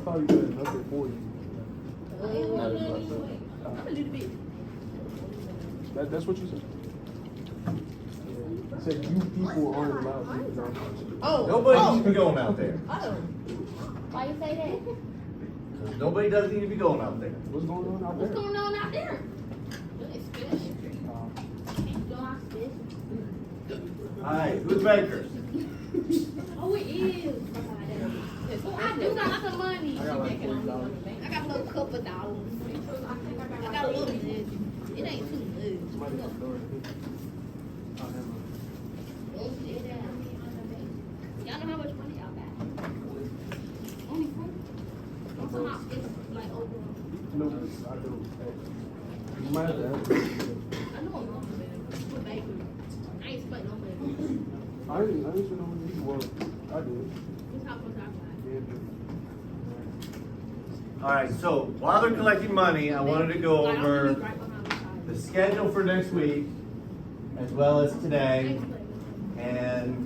thought you had nothing for you. A little bit. That's what you said. I said you people aren't allowed to use our function. Oh. Nobody needs to be going out there. Oh. Why you say that? Because nobody does need to be going out there. What's going on out What's there? going on out there? It's special. Alright, who's bakers? Oh, it is. Oh, I do got some money. I got like $40. I got a little couple of dollars. I got a little bit. It ain't too much. Somebody got the door. I'll have Y'all know how much money y'all got? Only 4? It's like over. no, I do. You might have to ask me. I know I'm wrong, man. We're baking. I ain't spent no money. I didn't know when you were. I did. What's how much I got? Yeah, Alright, so while they're collecting money, I wanted to go Like, I'm over gonna be right behind the the schedule for next week, as well as today, and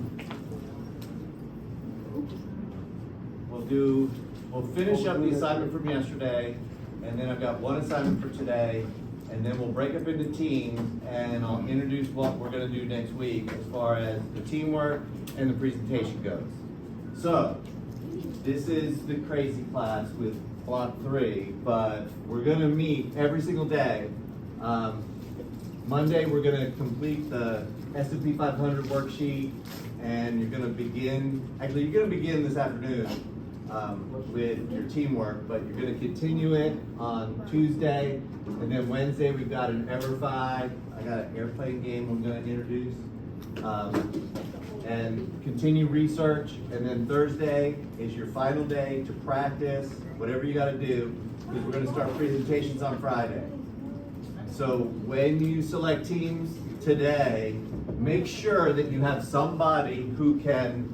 we'll finish up the assignment from yesterday, and then I've got one assignment for today, and then we'll break up into teams, and I'll introduce what we're gonna do next week as far as the teamwork and the presentation goes. So, this is the crazy class with block 3, but we're gonna meet every single day. Monday, we're gonna complete the S&P 500 worksheet, and you're gonna begin this afternoon with your teamwork, but you're gonna continue it on Tuesday, and then Wednesday, we've got an EverFi. I got an airplane game I'm gonna introduce. And continue research, and then Thursday is your final day to practice whatever you gotta do, because we're gonna start presentations on Friday. So when you select teams today, make sure that you have somebody who can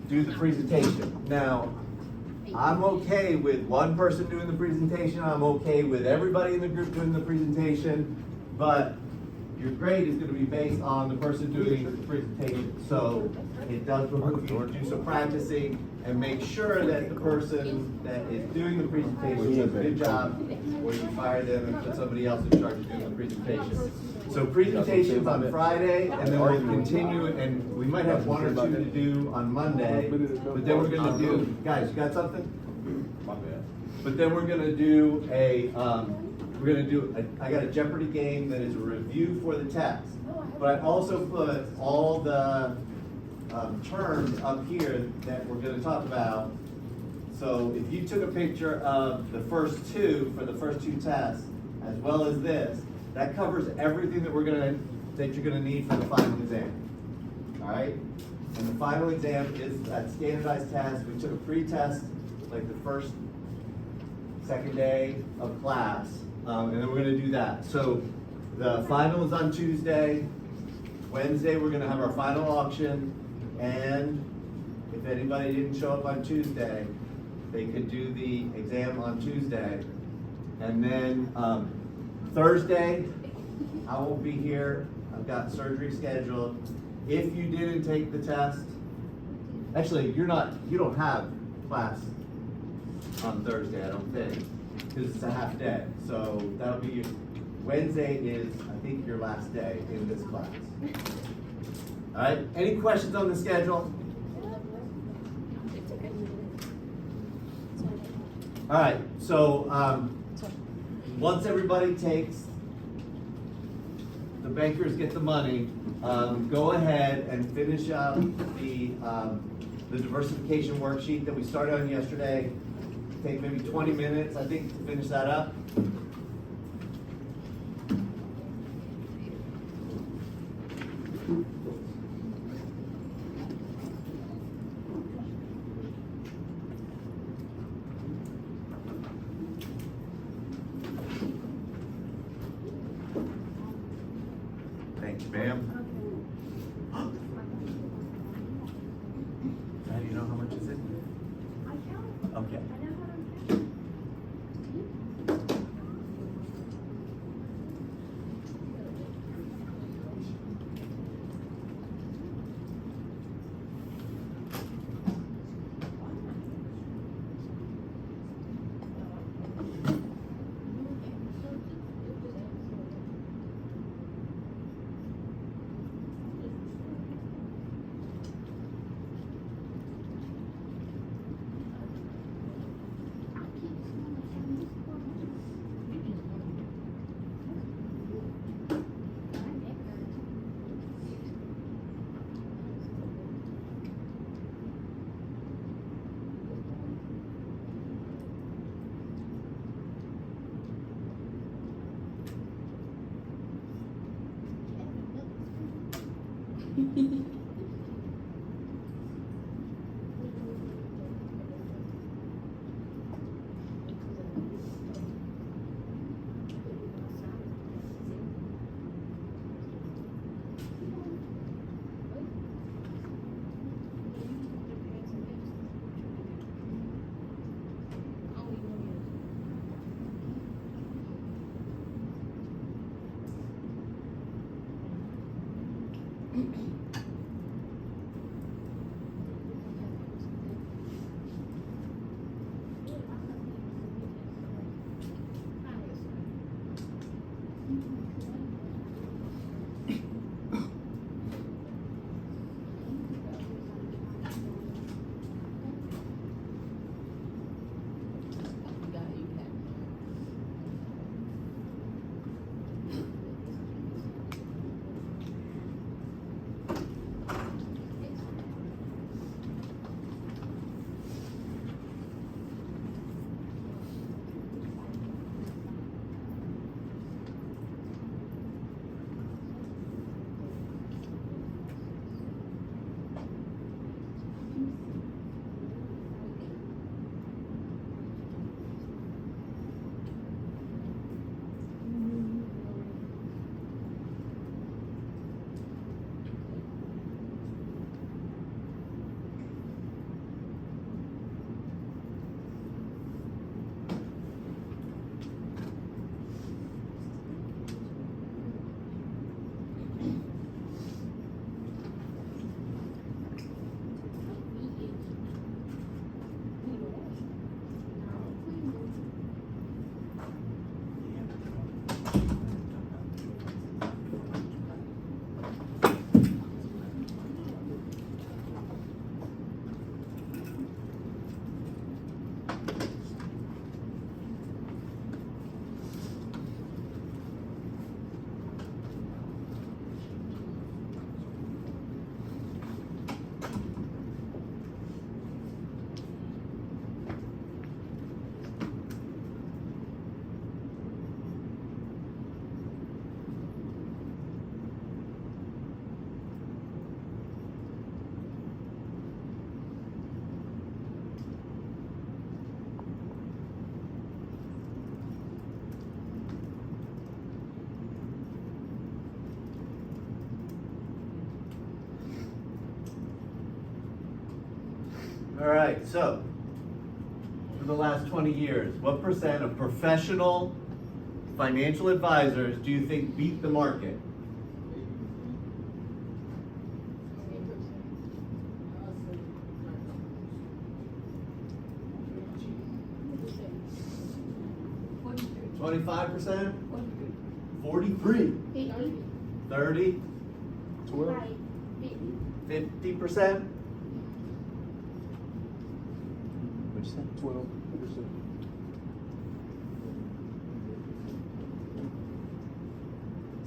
do the presentation. Now, I'm okay with one person doing the presentation, I'm okay with everybody in the group doing the presentation, but your grade is gonna be based on the person doing the presentation. So it does behoove you to do some practicing and make sure that the person that is doing the presentation does a good job, or you fire them and put somebody else in charge of doing the presentation. So presentations on Friday, and then we'll continue, and we might have 1 or 2 to do on Monday, but then we're gonna do, guys, you got something? My bad. But then we're gonna do I got a Jeopardy game that is a review for the test. But I also put all the terms up here that we're gonna talk about. So if you took a picture of the first 2 for the first 2 tests, as well as this, that covers everything that you're gonna need for the final exam. All right? And the final exam is that standardized test. We took a pre-test like the first, second day of class, and then we're gonna do that. So the final is on Tuesday. Wednesday, we're gonna have our final auction, and if anybody didn't show up on Tuesday, they could do the exam on Tuesday. And then Thursday, I won't be here. I've got surgery scheduled. If you didn't take the test, actually, you don't have class on Thursday, I don't think, because it's a half day. So that'll be Wednesday is, I think, your last day in this class. All right, any questions on the schedule? All right, so once everybody takes, the bankers get the money, go ahead and finish up the diversification worksheet that we started on yesterday. Take maybe 20 minutes, I think, to finish that up. Thank you, ma'am. Now do you know how much is it? Okay. All right, so for the last 20 years, what percent of professional financial advisors do you think beat the market? What? 25%? 43? 30? 12. 50%? What'd you say? 12%.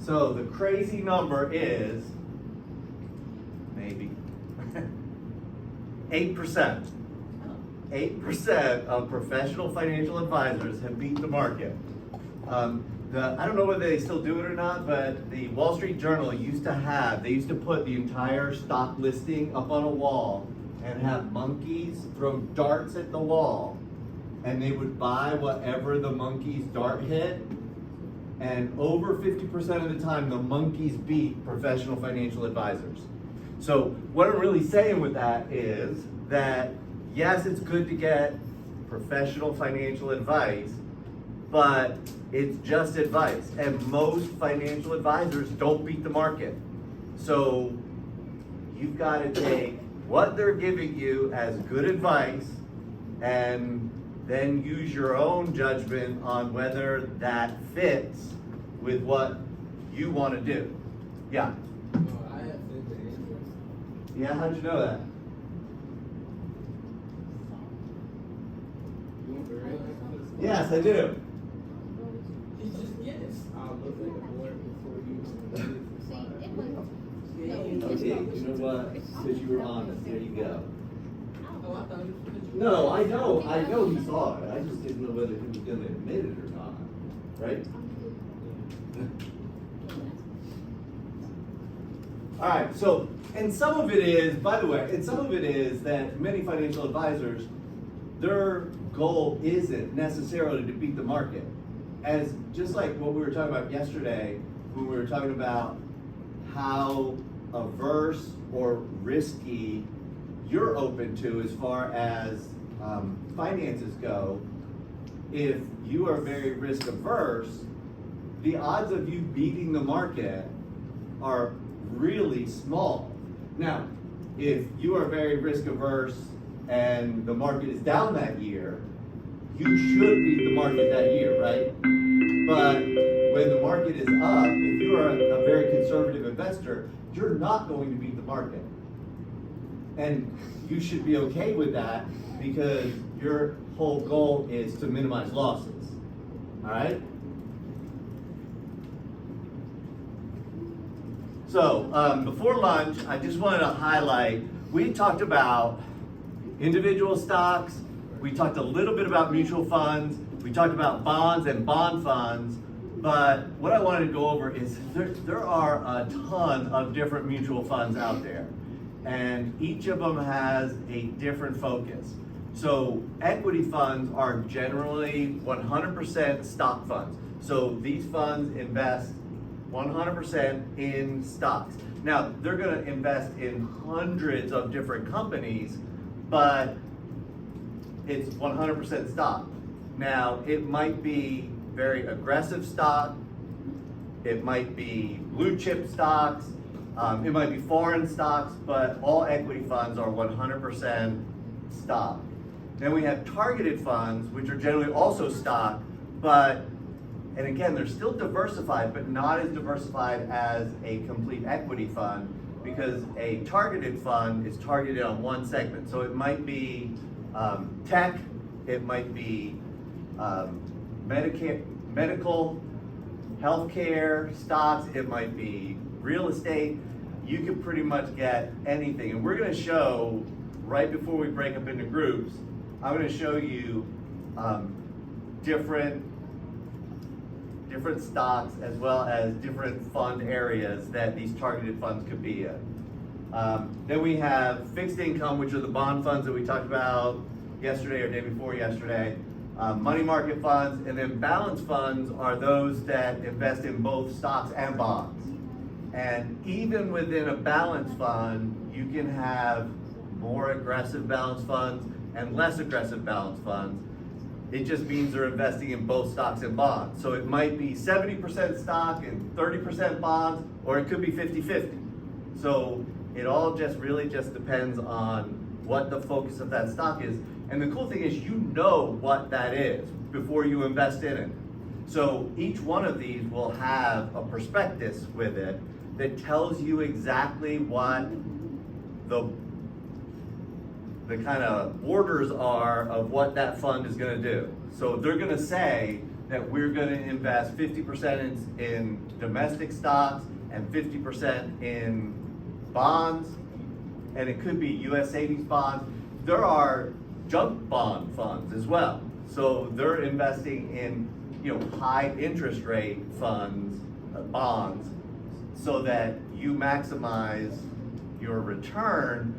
So the crazy number is maybe 8%. 8% of professional financial advisors have beat the market. I don't know whether they still do it or not, but the Wall Street Journal used to put the entire stock listing up on a wall and have monkeys throw darts at the wall, and they would buy whatever the monkey's dart hit, and over 50% of the time the monkeys beat professional financial advisors. So what I'm really saying with that is that yes, it's good to get professional financial advice, but it's just advice, and most financial advisors don't beat the market. So you've got to take what they're giving you as good advice and then use your own judgment on whether that fits with what you want to do. Yeah? I have faith in answers. Yeah, how'd you know that? You want the real answers? Yes, I do. You just guess. I'll look at the board before you. See, it was. Okay, you know what? Because you were honest, there you go. Oh, I thought it was because you. No, I know he saw it. I just didn't know whether he was going to admit it or not. Right? All right, so, and some of it is, by the way, and some of it is that many financial advisors, their goal isn't necessarily to beat the market. As, just like what we were talking about yesterday, when we were talking about how averse or risky you're open to as far as finances go. If you are very risk averse, the odds of you beating the market are really small. Now, if you are very risk averse and the market is down that year, you should beat the market that year, right? But when the market is up, if you are a very conservative investor, you're not going to beat the market. And you should be okay with that because your whole goal is to minimize losses. All right? So before lunch, I just wanted to highlight, we talked about individual stocks, we talked a little bit about mutual funds, we talked about bonds and bond funds, but what I wanted to go over is there are a ton of different mutual funds out there, and each of them has a different focus. So equity funds are generally 100% stock funds. So these funds invest 100% in stocks. Now, they're going to invest in hundreds of different companies, but it's 100% stock. Now, it might be very aggressive stock, it might be blue chip stocks, it might be foreign stocks, but all equity funds are 100% stock. Then we have targeted funds, which are generally also stock, but, and again, they're still diversified, but not as diversified as a complete equity fund, because a targeted fund is targeted on one segment. So it might be tech, it might be medical, healthcare, stocks, it might be real estate. You can pretty much get anything. And we're gonna show, right before we break up into groups, I'm gonna show you different stocks as well as different fund areas that these targeted funds could be in. Then we have fixed income, which are the bond funds that we talked about yesterday or day before yesterday. Money market funds, and then balance funds are those that invest in both stocks and bonds. And even within a balance fund, you can have more aggressive balance funds and less aggressive balance funds. It just means they're investing in both stocks and bonds. So it might be 70% stock and 30% bonds, or it could be 50-50. So it all really just depends on what the focus of that stock is. And the cool thing is you know what that is before you invest in it. So each one of these will have a prospectus with it that tells you exactly what the kind of orders are of what that fund is going to do. So they're going to say that we're going to invest 50% in domestic stocks and 50% in bonds, and it could be U.S. savings bonds. There are junk bond funds as well. So they're investing in, high interest rate funds, bonds, so that you maximize your return.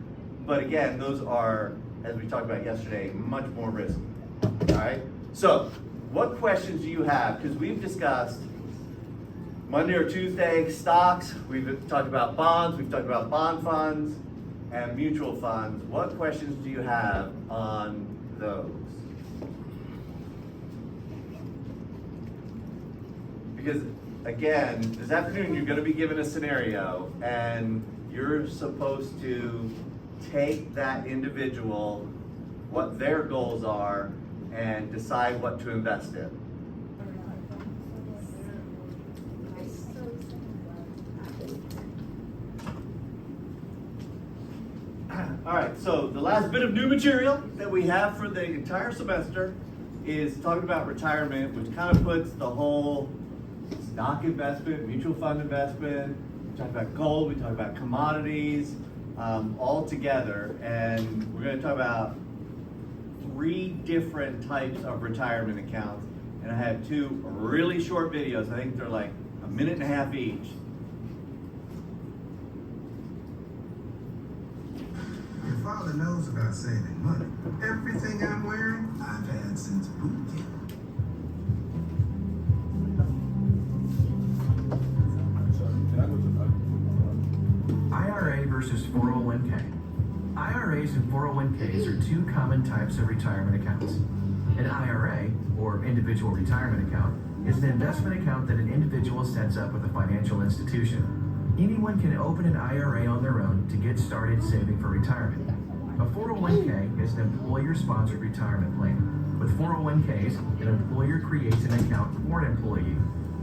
But again, those are, as we talked about yesterday, much more risky. All right. So, what questions do you have? Because we've discussed Monday or Tuesday stocks. We've talked about bonds. We've talked about bond funds and mutual funds. What questions do you have on those? Because again, this afternoon you're going to be given a scenario, and you're supposed to take that individual, what their goals are, and decide what to invest in. All right, so the last bit of new material that we have for the entire semester is talking about retirement, which kind of puts the whole stock investment, mutual fund investment, we talk about gold, we talk about commodities, all together. And we're going to talk about 3 different types of retirement accounts. And I have 2 really short videos. I think they're like a minute and a half each. father knows about saving money. Everything I'm wearing, I've had since boot camp. IRA versus 401k. IRAs and 401ks are two common types of retirement accounts. An IRA, or individual retirement account, is an investment account that an individual sets up with a financial institution. Anyone can open an IRA on their own to get started saving for retirement. A 401k is an employer-sponsored retirement plan. With 401ks, an employer creates an account for an employee.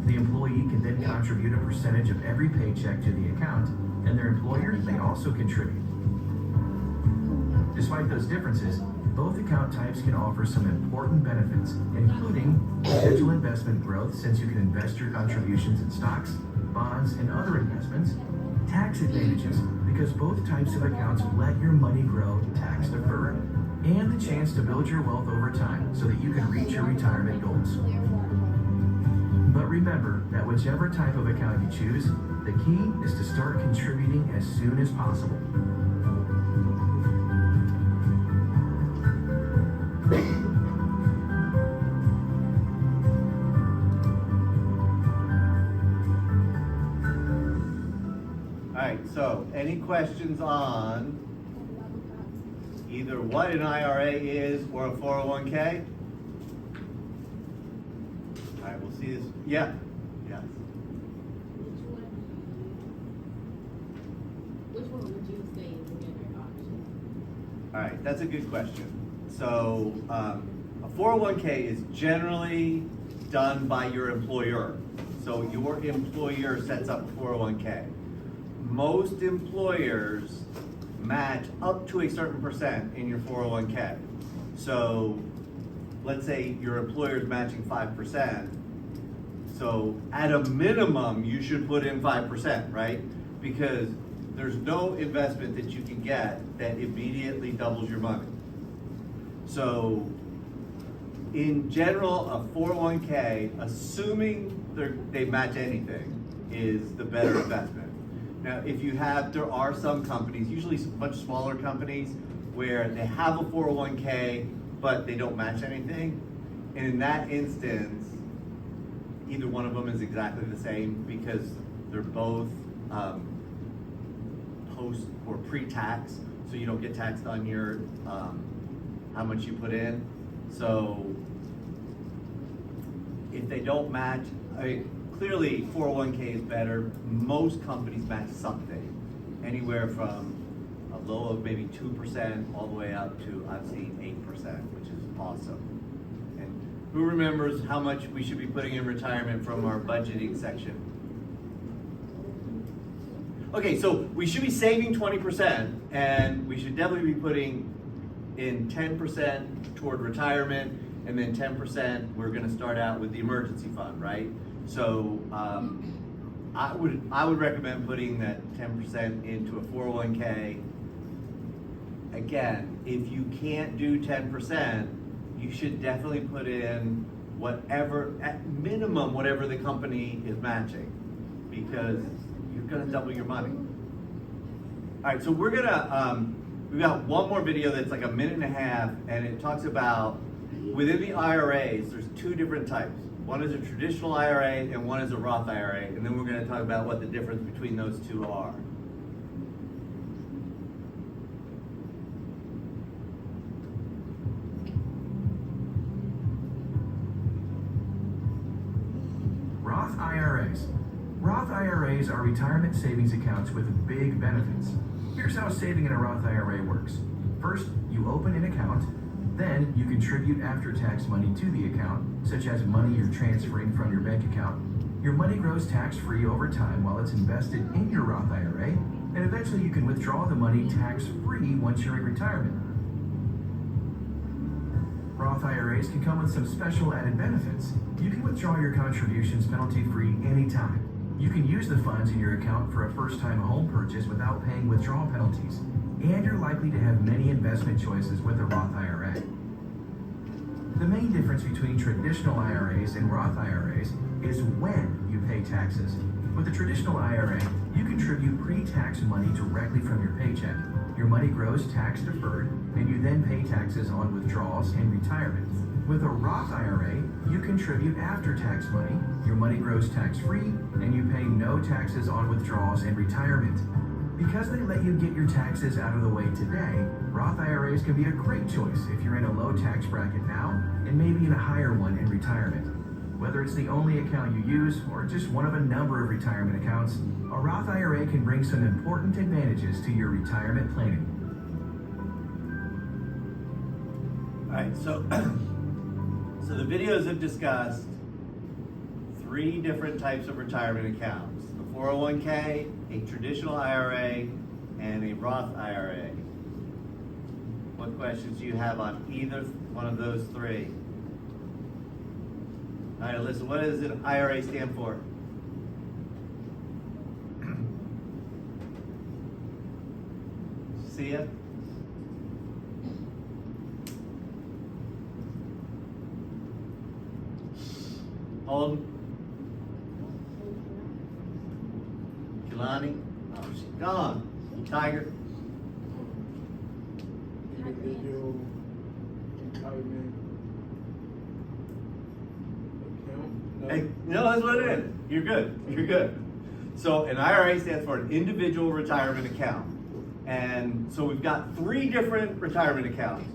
The employee can then contribute a percentage of every paycheck to the account, and their employer may also contribute. Despite those differences, both account types can offer some important benefits, including potential investment growth since you can invest your contributions in stocks, bonds, and other investments, tax advantages because both types of accounts let your money grow tax deferred, and the chance to build your wealth over time so that you can reach your retirement goals. But remember that whichever type of account you choose, the key is to start contributing as soon as possible. Alright, so any questions on either what an IRA is or a 401k? Alright, we'll see this. Yeah. Yes. Which one would you say is a better option? Alright, that's a good question. So, a 401k is generally done by your employer. So your employer sets up a 401k. Most employers match up to a certain percent in your 401k. So let's say your employer is matching 5%. So at a minimum, you should put in 5%, right? Because there's no investment that you can get that immediately doubles your money. So in general, a 401k, assuming they match anything, is the better investment. Now, if you have, there are some companies, usually much smaller companies, where they have a 401k, but they don't match anything. And in that instance, either one of them is exactly the same because they're both post or pre-tax, so you don't get taxed on your how much you put in. So if they don't match, clearly 401k is better. Most companies match something, anywhere from a low of maybe 2% all the way up to, I've seen 8%, which is awesome. And who remembers how much we should be putting in retirement from our budgeting section? Okay, so we should be saving 20%, and we should definitely be putting in 10% toward retirement, and then 10% we're gonna start out with the emergency fund, right? So I would recommend putting that 10% into a 401k. Again, if you can't do 10%, you should definitely put in whatever, at minimum, whatever the company is matching, because you're gonna double your money. All right, so we're gonna, we've got one more video that's like a minute and a half, and it talks about, within the IRAs, there's two different types. One is a traditional IRA and one is a Roth IRA, and then we're going to talk about what the difference between those two are. Roth IRAs. Roth IRAs are retirement savings accounts with big benefits. Here's how saving in a Roth IRA works. First, you open an account. Then you contribute after-tax money to the account, such as money you're transferring from your bank account. Your money grows tax-free over time while it's invested in your Roth IRA, and eventually you can withdraw the money tax-free once you're in retirement. Roth IRAs can come with some special added benefits. You can withdraw your contributions penalty-free anytime. You can use the funds in your account for a first-time home purchase without paying withdrawal penalties. And you're likely to have many investment choices with a Roth IRA. The main difference between traditional IRAs and Roth IRAs is when you pay taxes. With a traditional IRA, you contribute pre-tax money directly from your paycheck. your money grows tax deferred, and you then pay taxes on withdrawals and retirement. With a Roth IRA, you contribute after-tax money, your money grows tax-free, and you pay no taxes on withdrawals and retirement. Because they let you get your taxes out of the way today, Roth IRAs can be a great choice if you're in a low tax bracket now and maybe in a higher one in retirement. Whether it's the only account you use or just one of a number of retirement accounts, a Roth IRA can bring some important advantages to your retirement planning. All right, so the videos have discussed 3 different types of retirement accounts: the 401k, a traditional IRA, and a Roth IRA. What questions do you have on either one of those 3? All right, listen, what does an IRA stand for? See ya? Hold. Kilani? Oh, she's gone. Tiger? Individual retirement account? No. Hey, no, that's what it is. You're good. You're good. So an IRA stands for an individual retirement account. And so we've got 3 different retirement accounts.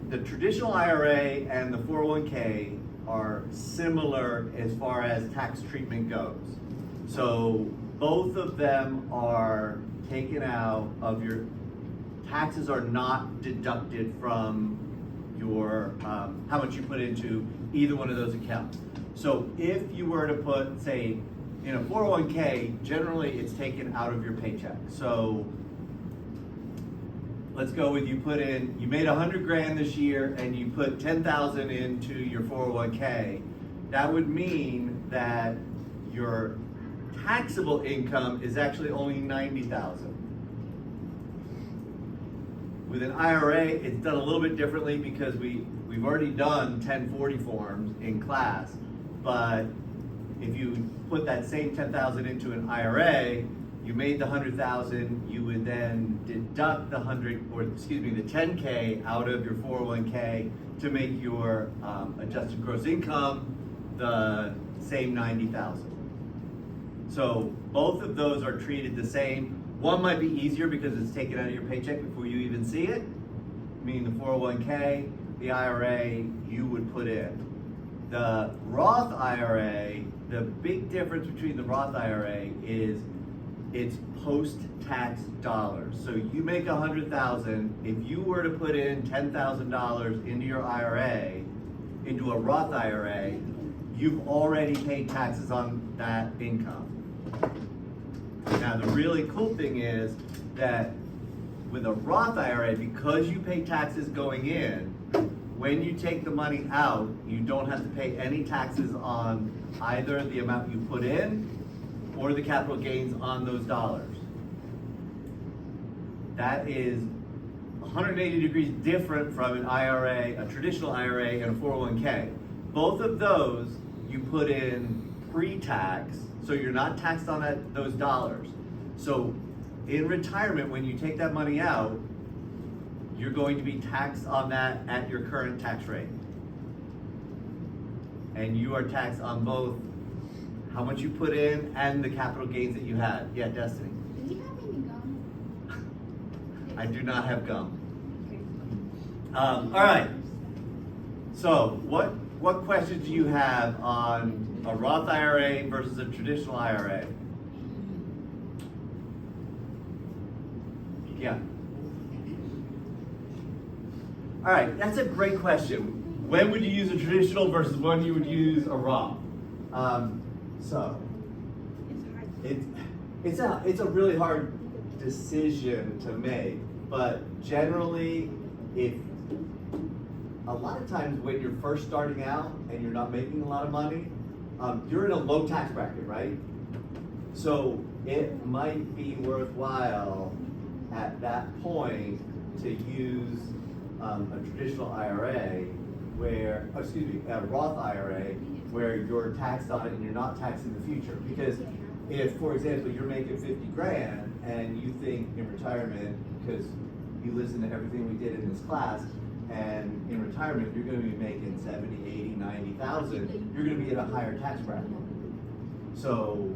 The traditional IRA and the 401k are similar as far as tax treatment goes. So both of them are taken out of your, taxes are not deducted from your, how much you put into either one of those accounts. So if you were to put, say, in a 401k, generally it's taken out of your paycheck. So let's go with you made 100 grand this year and you put 10,000 into your 401k. That would mean that your taxable income is actually only 90,000. With an IRA, it's done a little bit differently because we've already done 1040 forms in class, but if you put that same 10,000 into an IRA, you made the 100,000, you would then deduct the 10K out of your 401k to make your adjusted gross income the same 90,000. So both of those are treated the same. One might be easier because it's taken out of your paycheck before you even see it, meaning the 401k, the IRA, you would put in. The Roth IRA, the big difference between the Roth IRA is it's post-tax dollars. So you make 100,000, if you were to put in $10,000 into your IRA, into a Roth IRA, you've already paid taxes on that income. Now the really cool thing is that with a Roth IRA, because you pay taxes going in, when you take the money out, you don't have to pay any taxes on either the amount you put in or the capital gains on those dollars. That is 180 degrees different from an IRA, a traditional IRA, and a 401k. Both of those you put in pre-tax, so you're not taxed on those dollars. So in retirement, when you take that money out, you're going to be taxed on that at your current tax rate. And you are taxed on both how much you put in and the capital gains that you had. Yeah, Destiny. Do you have any gum? I do not have gum. All right. So what questions do you have on a Roth IRA versus a traditional IRA? Yeah. All right, that's a great question. When would you use a traditional versus when you would use a Roth? So it's a really hard decision to make, but generally, if a lot of times when you're first starting out and you're not making a lot of money, you're in a low tax bracket, right? So it might be worthwhile at that point to use a traditional IRA a Roth IRA where you're taxed on it and you're not taxed in the future. Because if, for example, you're making 50 grand and you think in retirement, because you listen to everything we did in this class, and in retirement, you're gonna be making 70, 80, 90,000, you're gonna be at a higher tax bracket. So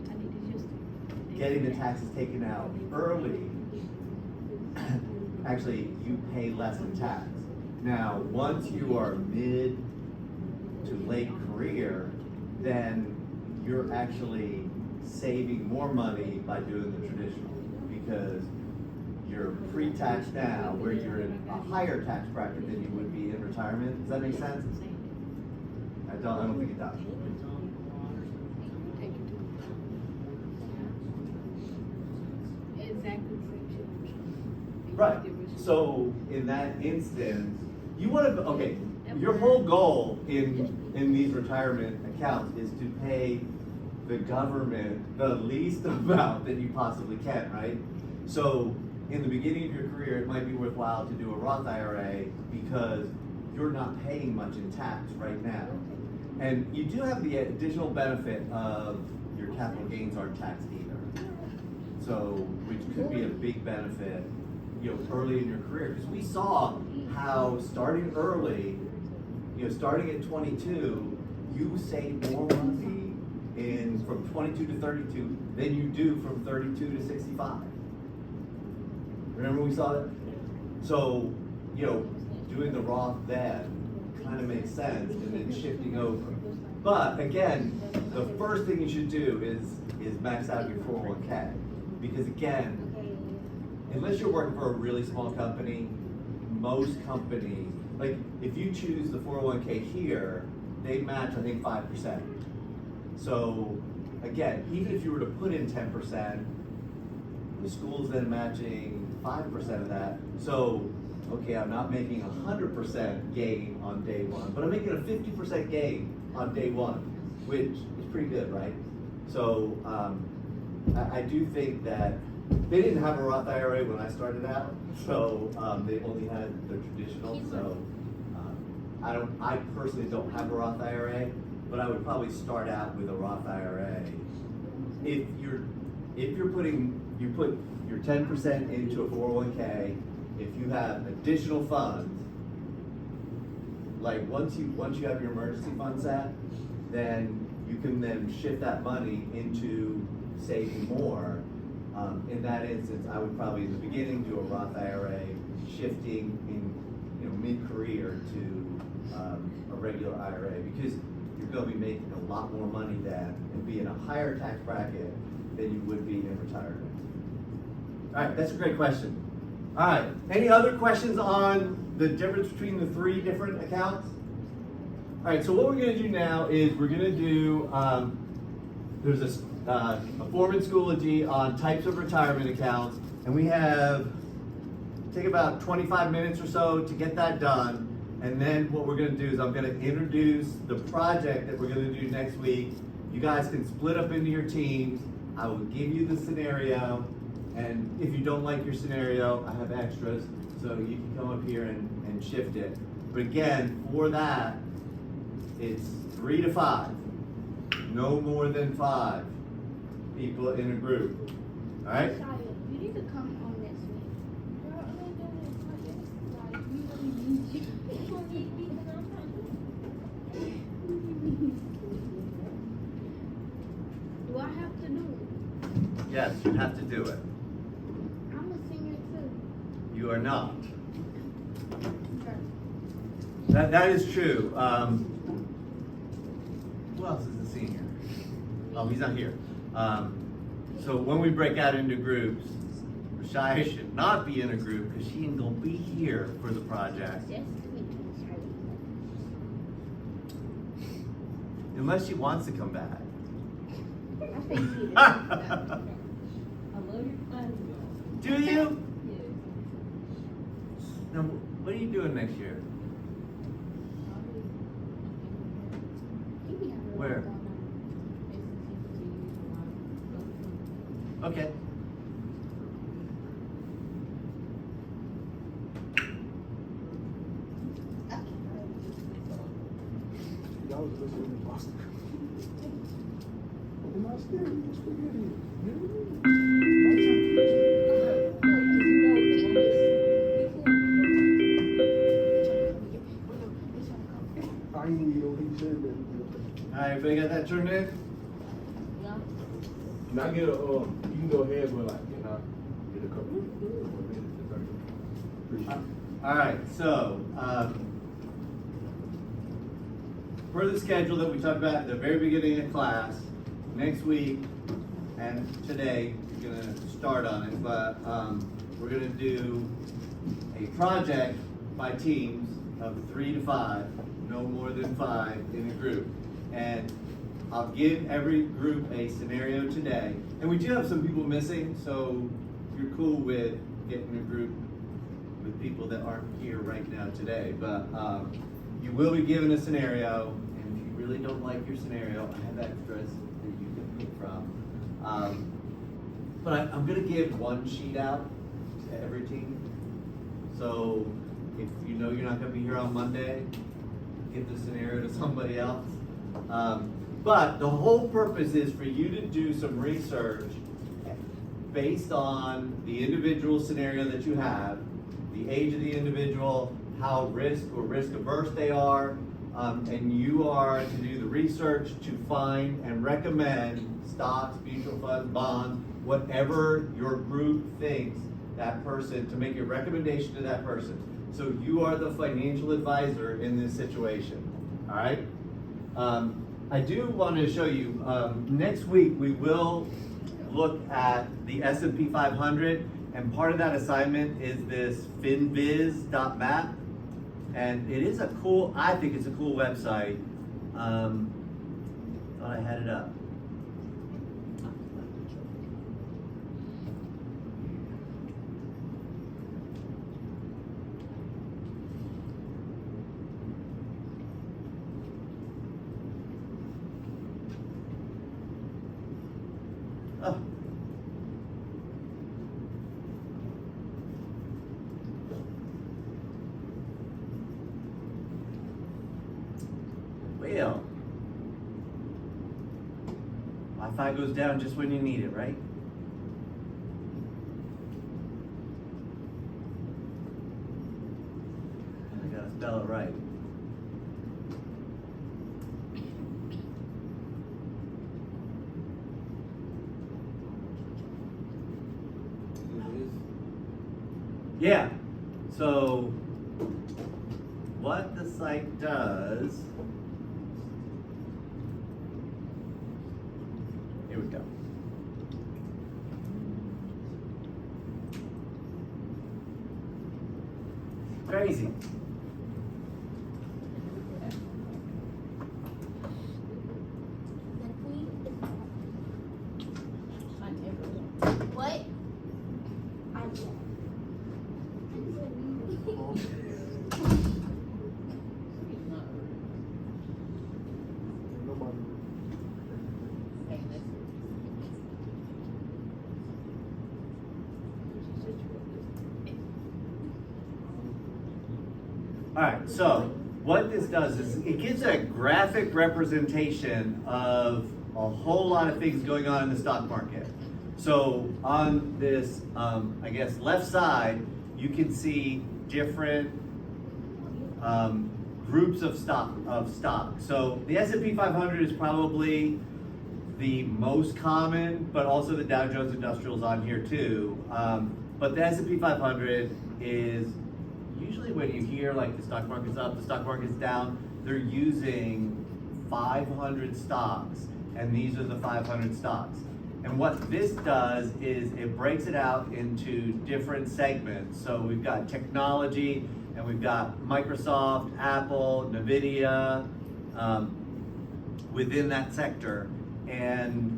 getting the taxes taken out early, actually, you pay less in tax. Now, once you are mid to late career, then you're actually saving more money by doing the traditional, because you're pre-tax now, where you're in a higher tax bracket than you would be in retirement. Does that make sense? I don't think it does. Right. So in that instance, you want to, okay, your whole goal in these retirement accounts is to pay the government the least amount that you possibly can, right? So in the beginning of your career, it might be worthwhile to do a Roth IRA because you're not paying much in tax right now. And you do have the additional benefit of your capital gains aren't taxed either. So, which could be a big benefit, you know, early in your career. Because we saw how starting early, you know, starting at 22, you save more money from 22 to 32 than you do from 32 to 65. Remember we saw that? So, you know, doing the Roth then kind of makes sense, and then shifting over. But again, the first thing you should do is max out your 401k. Because again, unless you're working for a really small company, most companies, like if you choose the 401k here, they match, I think, 5%. So again, even if you were to put in 10%, the school's then matching 5% of that. So, okay, I'm not making 100% gain on day one, but I'm making a 50% gain on day one, which is pretty good, right? So I do think that they didn't have a Roth IRA when I started out, so they only had the traditional. So I personally don't have a Roth IRA, but I would probably start out with a Roth IRA. If you're putting, you put your 10% into a 401k, if you have additional funds, like once you have your emergency fund set, then you can then shift that money into saving more. In that instance, I would probably in the beginning do a Roth IRA, shifting in mid-career to a regular IRA, because you're going to be making a lot more money then and be in a higher tax bracket than you would be in retirement. All right, that's a great question. All right, any other questions on the difference between the three different accounts? All right, so what we're going to do now is we're going to do, there's a form in Schoology on types of retirement accounts, and we have, take about 25 minutes or so to get that done. And then what we're going to do is I'm going to introduce the project that we're going to do next week. You guys can split up into your teams. I will give you the scenario, and if you don't like your scenario, I have extras, so you can come up here and shift it. But again, for that, it's 3 to 5. No more than 5 people in a group. All right? You need to come on this week. Do I have to do it? Yes, you have to do it. I'm a singer too. You are not. Sure. That is true. Who else is a senior? Oh, he's not here. So when we break out into groups, Rashaya should not be in a group because she ain't gonna be here for the project. Unless she wants to come back. I think she does. I love your fun. Do you? Yes. Now, what are you doing next year? Where? Okay. Y'all was listening to Boston. All right, everybody got that turned in? No. Can I get a, you can go ahead with like, can I get a couple more minutes if I can? Appreciate it. All right, so, per the schedule that we talked about at the very beginning of class, next week and today, we're gonna start on it, but, we're gonna do a project by teams of 3 to 5, no more than 5 in a group. And I'll give every group a scenario today. And we do have some people missing, so you're cool with getting a group with people that aren't here right now today. But you will be given a scenario, and if you really don't like your scenario, I have extras that you can pick from. But I'm gonna give one sheet out to every team. So if you know you're not gonna be here on Monday, give the scenario to somebody else. But the whole purpose is for you to do some research based on the individual scenario that you have, the age of the individual, how risk or risk averse they are, and you are to do the research to find and recommend stocks, mutual funds, bonds, whatever your group thinks that person, to make a recommendation to that person. So you are the financial advisor in this situation, all right? I do want to show you, next week we will look at the S&P 500, and part of that assignment is this finviz.map, and it is a cool, I think it's a cool website. Thought I had it up. Oh. Well, Wi-Fi goes down just when you need it, right? I gotta spell it right. Yeah, so what the site does, here we go. Crazy. What? All right, so what this does is it gives a graphic representation of a whole lot of things going on in the stock market. So on this, I guess, left side, you can see different groups of stock. So the S&P 500 is probably the most common, but also the Dow Jones Industrial is on here too. But the S&P 500 is usually when you hear like the stock market's up, the stock market's down, they're using 500 stocks, and these are the 500 stocks. And what this does is it breaks it out into different segments. So we've got technology, and we've got Microsoft, Apple, NVIDIA within that sector. And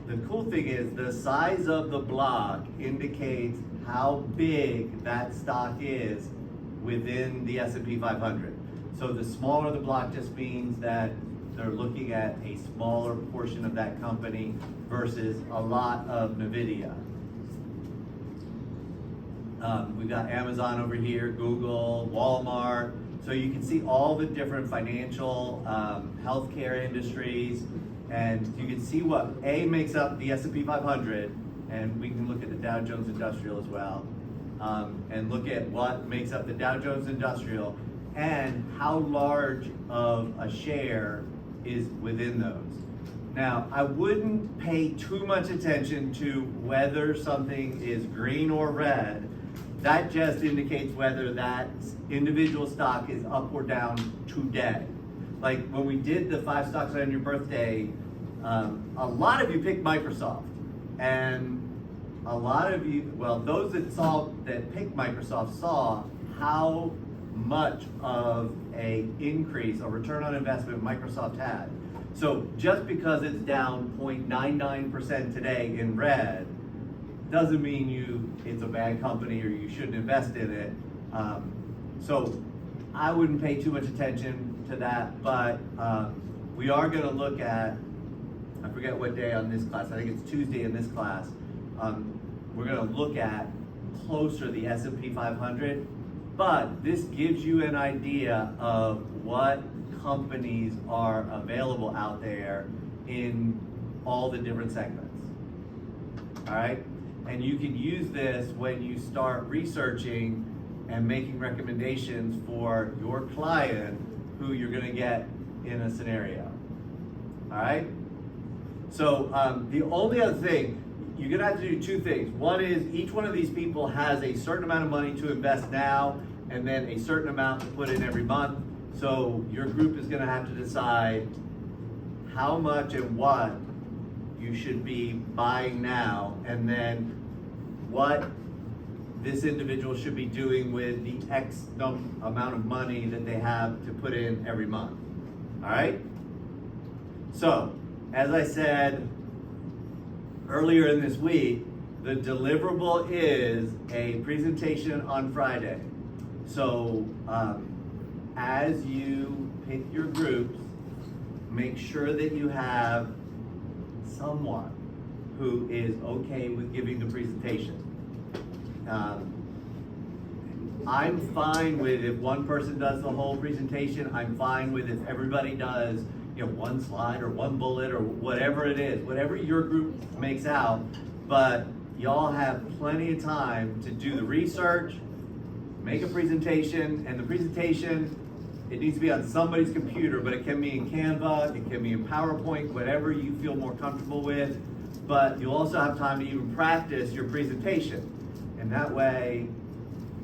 the cool thing is the size of the block indicates how big that stock is within the S&P 500. So the smaller the block just means that they're looking at a smaller portion of that company versus a lot of NVIDIA. We've got Amazon over here, Google, Walmart. So you can see all the different financial, healthcare industries, And you can see what A makes up the S&P 500, and we can look at the Dow Jones Industrial as well, and look at what makes up the Dow Jones Industrial and how large of a share is within those. Now, I wouldn't pay too much attention to whether something is green or red. That just indicates whether that individual stock is up or down today. Like when we did the 5 stocks on your birthday, a lot of you picked Microsoft, and a lot of you, well, those that picked Microsoft saw how much of a increase, a return on investment Microsoft had. So just because it's down 0.99% today in red, doesn't mean it's a bad company or you shouldn't invest in it. So I wouldn't pay too much attention to that, but we are gonna look at, I forget what day on this class, I think it's Tuesday in this class, we're gonna look at closer the S&P 500, but this gives you an idea of what companies are available out there in all the different segments. All right, and you can use this when you start researching and making recommendations for your client who you're going to get in a scenario. All right, so the only other thing, you're going to have to do 2 things. One is each one of these people has a certain amount of money to invest now and then a certain amount to put in every month. So your group is going to have to decide how much and what you should be buying now, and then what this individual should be doing with the X amount of money that they have to put in every month. All right? So, as I said earlier in this week, the deliverable is a presentation on Friday. So, as you pick your groups, make sure that you have someone who is okay with giving the presentation. I'm fine with if one person does the whole presentation. I'm fine with if everybody does, one slide or one bullet or whatever it is, whatever your group makes out. But y'all have plenty of time to do the research, make a presentation, and the presentation, it needs to be on somebody's computer, but it can be in Canva, it can be in PowerPoint, whatever you feel more comfortable with. But you'll also have time to even practice your presentation. And that way,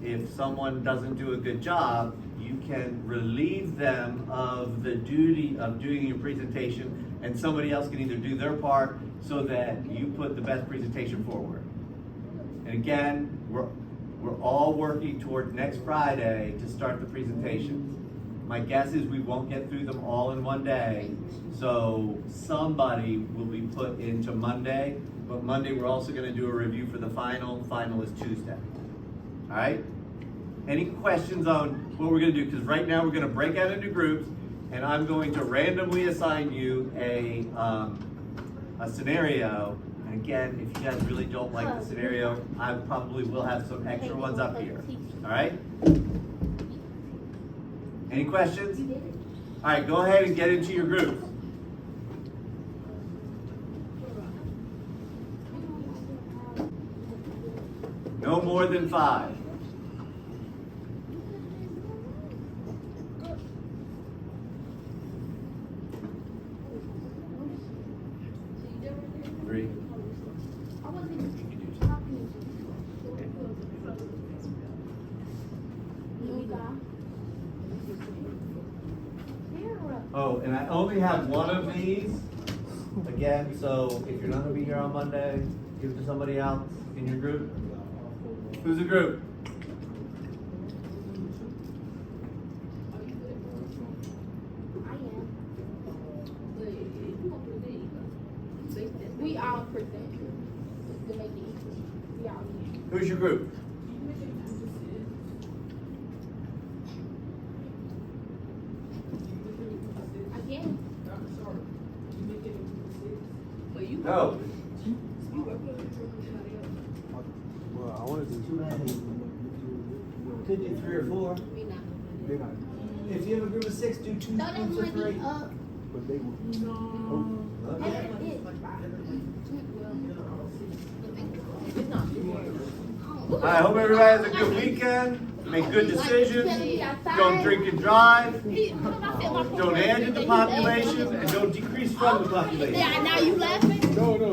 if someone doesn't do a good job, you can relieve them of the duty of doing your presentation, and somebody else can either do their part so that you put the best presentation forward. And again, we're all working toward next Friday to start the presentations. My guess is we won't get through them all in one day, so somebody will be put into Monday, but Monday we're also going to do a review for the final. Final is Tuesday. All right? Any questions on what we're going to do? Because right now we're going to break out into groups, and I'm going to randomly assign you a scenario. And again, if you guys really don't like the scenario, I probably will have some extra ones up here. All right? Any questions? All right, go ahead and get into your groups. No more than 5. Three. Oh, and I only have one of these. Again, so if you're not going to be here on Monday, give it to somebody else in your group. Who's a group? We all present just to make it equal. We all here. Who's your group? Again. No. Well, I wanted to could do 3 or 4. We not. They're not. If you have a group of 6, do 2 Throw that groups of money 3. up. But they will. I hope everybody has a good weekend. Make good decisions. Don't drink and drive. Don't add to the population and don't decrease from the population. Yeah, now you laughing? No, no.